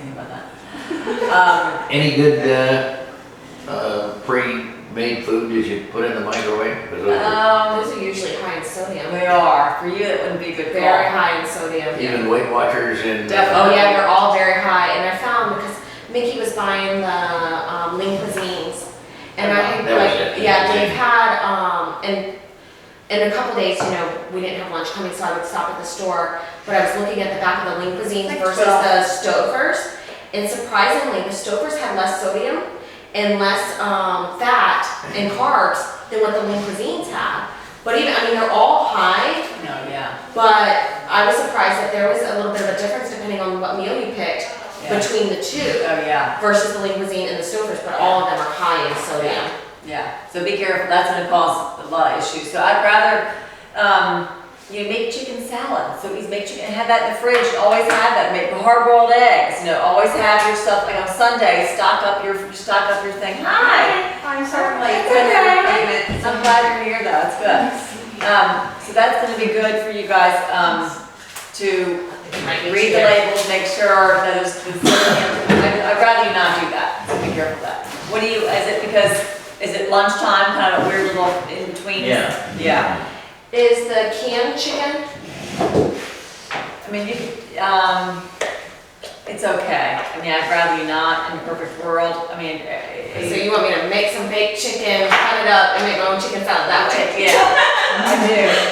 thinking about that. Any good pre-made food that you put in the microwave? 'Cause those are Those are usually high in sodium. They are. For you, it wouldn't be a good Very call. high in sodium. even Weight Watchers and Oh yeah, they're all very high. And I found because Mickey was buying the lean cuisines, and I That was it. they've had in a couple days, we didn't have lunch coming, so I would stop at the store. But I was looking at the back of the lean cuisines Like versus 12. the Stouffer's, and surprisingly, the Stouffer's had less sodium and less fat and carbs than what the lean cuisines had. But they're all high. No, yeah. But I was surprised that there was a little bit of a difference depending on what meal you picked between the two Oh, yeah. versus the lean cuisine and the Stouffer's, but all of them are high in sodium. Yeah. So be careful. That's going to cause a lot of issues. So I'd rather, make chicken salad. So you make chicken and have that in the fridge. Always have that. Make hard-boiled eggs. Always have your stuff. Like on Sunday, stock up your thing. Hi. I'm certainly. It's okay. I'm glad you're here, though. It's good. So that's going to be good for you guys to read the labels, make sure that it's. I'd rather you not do that. So be careful of that. What do you? Is it lunchtime? Kind of a weird little in between. Yeah. Yeah. Is the canned chicken? You could, it's okay. I'd rather you not in a perfect world. So you want me to make some baked chicken, cut it up, and make my own chicken salad that way? Yeah,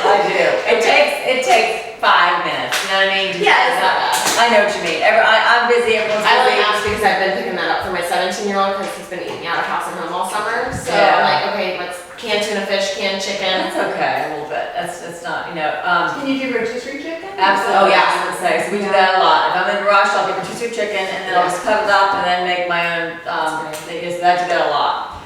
I do. It takes 5 minutes. You know what I mean? Yeah, it's not bad. I know what you mean. I'm busy. Everyone's I only busy. asked because I've been picking that up for my 17-year-old because he's been eating out of house and home all summer. So Yeah. I'm like, okay, let's canned tuna fish, canned chicken. That's okay, a little bit. That's not, Can you do rotisserie chicken? Absolutely. Oh yeah, I was gonna say. So we do that a lot. If I'm in a rush, I'll get rotisserie chicken and then I'll just cut it up and then make my own. I do that a lot.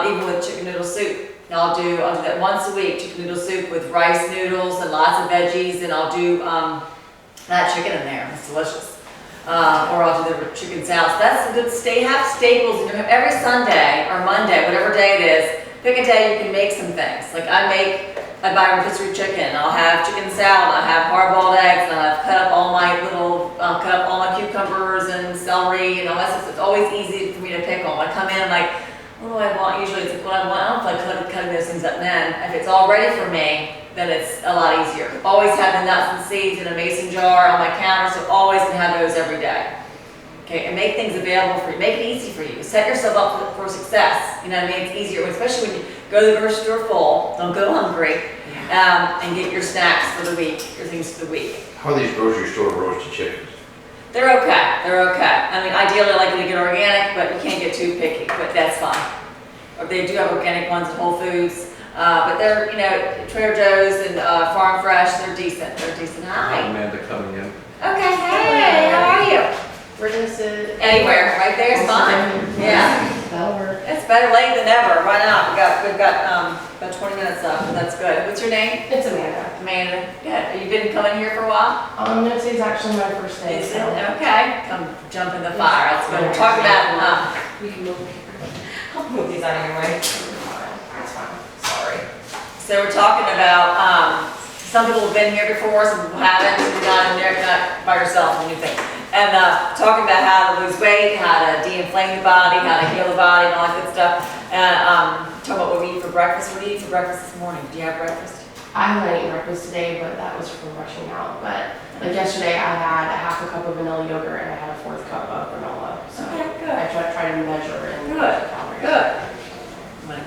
Even with chicken noodle soup, I'll do that once a week. Chicken noodle soup with rice noodles and lots of veggies, and I'll do that chicken in there. It's delicious. Or I'll do the chicken salad. So that's a good have staples in your every Sunday or Monday, whatever day it is. Pick a day you can make some things. Like I buy rotisserie chicken. I'll have chicken salad. I'll have hard-boiled eggs. And I'll cut up all my cucumbers and celery and all that stuff. So it's always easy for me to pick on. I come in, I'm like, what do I want? Usually it's like what I want. I don't feel like cutting those things up then. If it's all ready for me, then it's a lot easier. Always have the nuts and seeds in a mason jar on my counter, so always can have those every day. Okay, and make things available for you. Make it easy for you. Set yourself up for success. You know what I mean? It's easier, especially when you go to the grocery store full, don't go hungry, and get your snacks for the week, your things for the week. How are these grocery store roasted chickens? They're okay. Ideally I like you to get organic, but you can't get too picky, but that's fine. Or they do have organic ones at Whole Foods, but they're, Trader Joe's and Farm Fresh, they're decent. Hi. Amanda coming in. Okay, hey, how are you? We're gonna sit Anywhere, right there is fine. Yeah, That'll work. it's better late than never. Why not? We've got about 20 minutes left. That's good. What's your name? It's Amanda. Amanda. Good. Have you been coming here for a while? No, today's actually my first day. Is it? So Okay. Come jump in the fire. That's good. We'll talk about. you can move. I'll move these out of your way. It's fine. Sorry. So we're talking about some people have been here before, some people haven't. You're not in there, not by yourself. A new thing. And talking about how to lose weight, how to de-inflame the body, how to heal the body, and all that good stuff. And talking about what we eat for breakfast. What do you eat for breakfast this morning? Do you have breakfast? I haven't eaten breakfast today, but that was from rushing out. But like yesterday, I had a half a cup of vanilla yogurt and I had a 4th cup of granola. So Okay, good. I try to measure and Good. calories.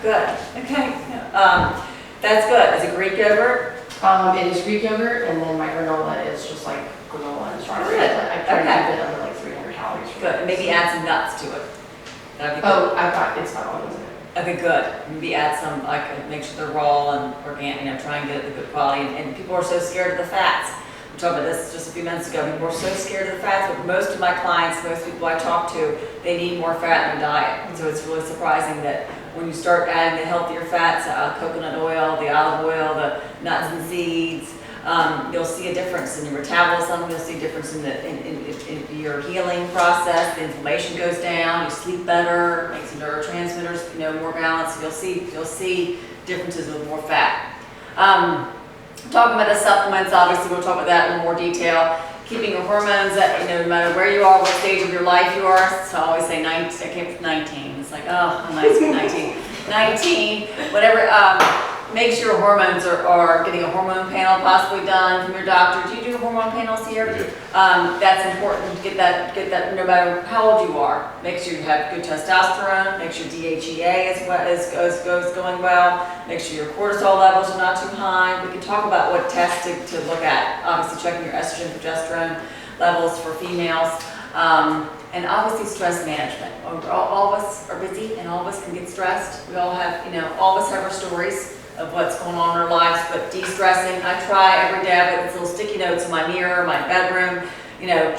Good. Okay. That's good. Is it Greek yogurt? It is Greek yogurt, and then my granola is just like granola and strawberries. Good. But I try to Okay. keep it under like 300 calories. for Good. And maybe breakfast. add some nuts to it. That'd be good. Oh, it's got almonds in it. Okay, good. Maybe add some, make sure they're raw and organic, try and get it the good quality. And people are so scared of the fats. We talked about this just a few minutes ago. People are so scared of the fats, but most of my clients, most people I talk to, they need more fat in their diet. So it's really surprising that when you start adding the healthier fats, coconut oil, the olive oil, the nuts and seeds, you'll see a difference in your metabolism. You'll see a difference in your healing process. The inflammation goes down. You sleep better. Makes the neurotransmitters, more balanced. You'll see differences with more fat. Talking about the supplements, obviously we'll talk about that in more detail. keeping your hormones at, no matter where you are, what stage of your life you are. So I always say 19, I came with 19. It's like, oh, I'm nice with 19. 19, whatever, make sure your hormones are getting a hormone panel possibly done from your doctor. Do you do hormone panels here? We do. That's important to get that no matter how old you are. Make sure you have good testosterone, make sure DHEA is going well, make sure your cortisol levels are not too high. We can talk about what tests to look at. Obviously checking your estrogen, progesterone levels for females. And obviously stress management. All of us are busy and all of us can get stressed. We all have, all of us have our stories of what's going on in our lives, but de-stressing, I try every day. I put these little sticky notes in my mirror, my bedroom,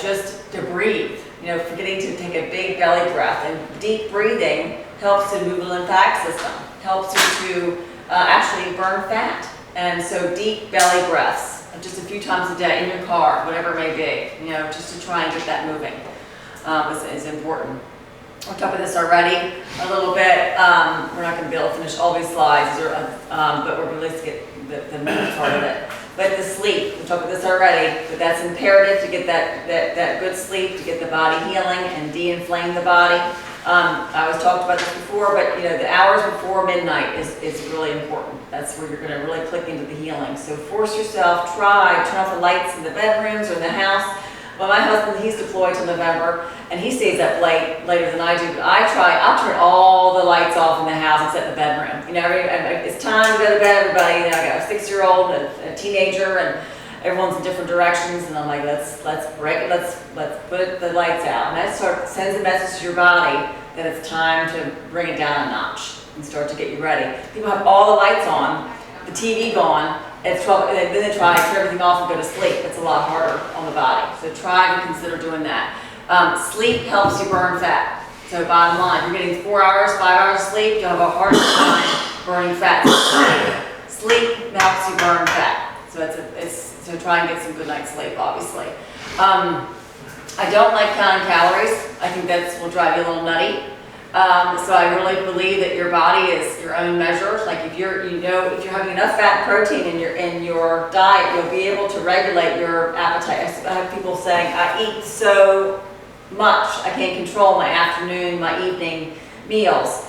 just to breathe, forgetting to take a big belly breath. And deep breathing helps to move the lymphatic system, helps you to actually burn fat. And so deep belly breaths, just a few times a day in your car, whatever it may be, just to try and get that moving is important. On top of this already, a little bit, we're not going to be able to finish all these slides, but we're going to get the main part of it. But the sleep, we talked about this already, but that's imperative to get that good sleep, to get the body healing and de-inflame the body. I was talked about this before, but the hours before midnight is really important. That's where you're going to really click into the healing. So force yourself, turn off the lights in the bedrooms or in the house. Well, my husband, he's deployed till November, and he stays up later than I do. But I'll turn all the lights off in the house except the bedroom. It's time to go to bed, everybody. I got a 6-year-old, a teenager, and everyone's in different directions. And I'm like, let's put the lights out. And that sends a message to your body that it's time to bring it down a notch and start to get you ready. People have all the lights on, the TV gone. It's 12, and then they try to turn everything off and go to sleep. It's a lot harder on the body. So try to consider doing that. Sleep helps you burn fat. So bottom line, you're getting 4 hours, 5 hours of sleep, you'll have a harder time burning fat. Sleep helps you burn fat. So try and get some good night's sleep, obviously. I don't like counting calories. I think that will drive you a little nutty. So I really believe that your body is your own measure. Like if you're having enough fat and protein in your diet, you'll be able to regulate your appetite. I have people saying, I eat so much, I can't control my afternoon, my evening meals.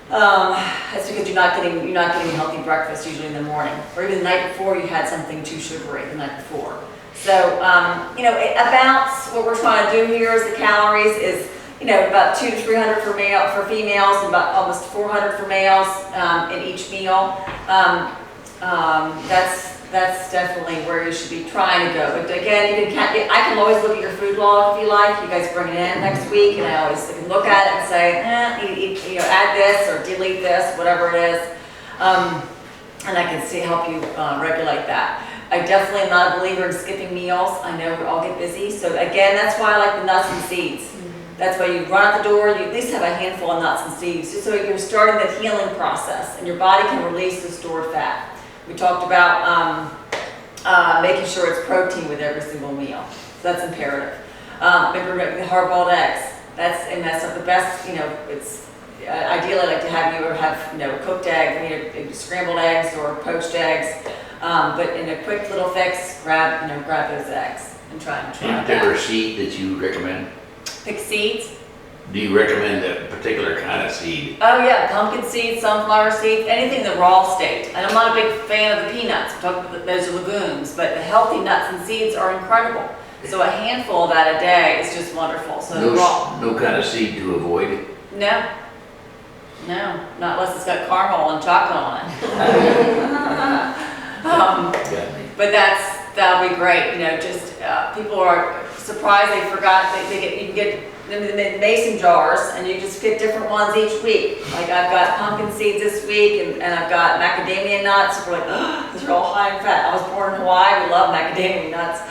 That's because you're not getting a healthy breakfast usually in the morning, or even the night before you had something too sugary the night before. So about what we're trying to do here is the calories is. About 200 to 300 for females, and about almost 400 for males in each meal. That's definitely where you should be trying to go. But again, I can always look at your food log if you like. You guys bring it in next week, and I always can look at it and say, add this or delete this, whatever it is, and I can help you regulate that. I definitely am not a believer in skipping meals. I know we all get busy, so again, that's why I like the nuts and seeds. That's why you run out the door, you at least have a handful of nuts and seeds, just so you're starting the healing process and your body can release the stored fat. We talked about making sure it's protein with every single meal. So that's imperative. Maybe the hard-boiled eggs. That's not the best, it's ideally I like to have you have, cooked egg, scrambled eggs or poached eggs. But in a quick little fix, grab those eggs and try Any particular seed that you recommend? Pick seeds. Do you recommend a particular kind of seed? Oh yeah, pumpkin seeds, sunflower seeds, anything in the raw state. And I'm not a big fan of the peanuts. Those are legumes, but the healthy nuts and seeds are incredible. So a handful of that a day is just wonderful. So No kind of seed to avoid? No, not unless it's got caramel and chocolate on it. But that'll be great. Just people are surprised they forgot you can get them in the mason jars, and you just get different ones each week. Like I've got pumpkin seeds this week, and I've got macadamia nuts. We're like, oh, those are all high in fat. I was born in Hawaii. We love macadamia nuts.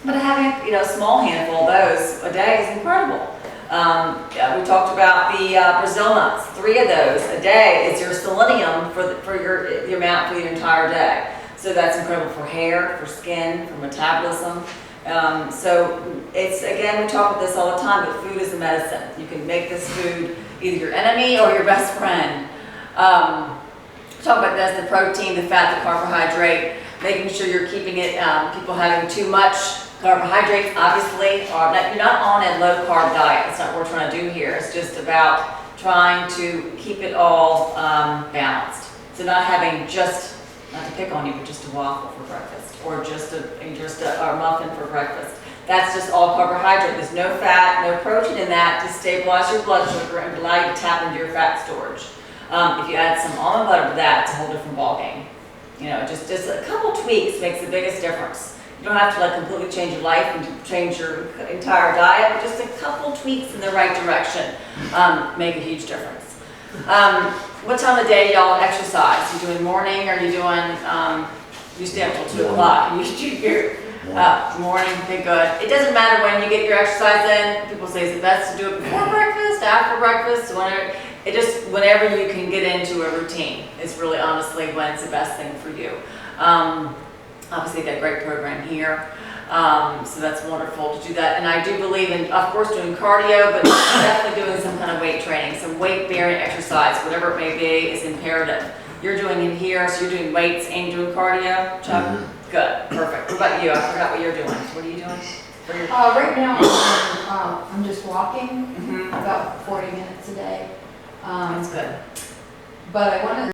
But having a small handful of those a day is incredible. We talked about the Brazil nuts. 3 of those a day is your selenium for your amount for the entire day. So that's incredible for hair, for skin, for metabolism. So it's, again, we talk about this all the time, but food is a medicine. You can make this food either your enemy or your best friend. Talk about this, the protein, the fat, the carbohydrate, making sure you're keeping it, people having too much Carbohydrates obviously are, you're not on a low carb diet. That's not what we're trying to do here. It's just about trying to keep it all balanced. So not having just, not to pick on you, but just a waffle for breakfast or just a muffin for breakfast. That's just all carbohydrate. There's no fat, no protein in that to stabilize your blood sugar and allow you to tap into your fat storage. If you add some almond butter to that, it's a whole different ballgame. You know, just a couple tweaks makes the biggest difference. You don't have to like completely change your life and change your entire diet, but just a couple tweaks in the right direction make a huge difference. What time of day y'all exercise? You doing morning or you doing, you stay up till 2 o'clock? You do your morning, okay, good. It doesn't matter when you get your exercise in. People say it's best to do it before breakfast, after breakfast, whenever. It just, whenever you can get into a routine, it's really honestly when it's the best thing for you. Obviously, they've got a great program here, so that's wonderful to do that. And I do believe in, of course, doing cardio, but definitely doing some kind of weight training, some weight-bearing exercise, whatever it may be, is imperative. You're doing it here, so you're doing weights and doing cardio, Chuck? Mm-hmm. Good, perfect. What about you? I forgot what you're doing. What are you doing? For your... Right now, I'm just walking Mhm. about 40 minutes a day. That's good. But I want to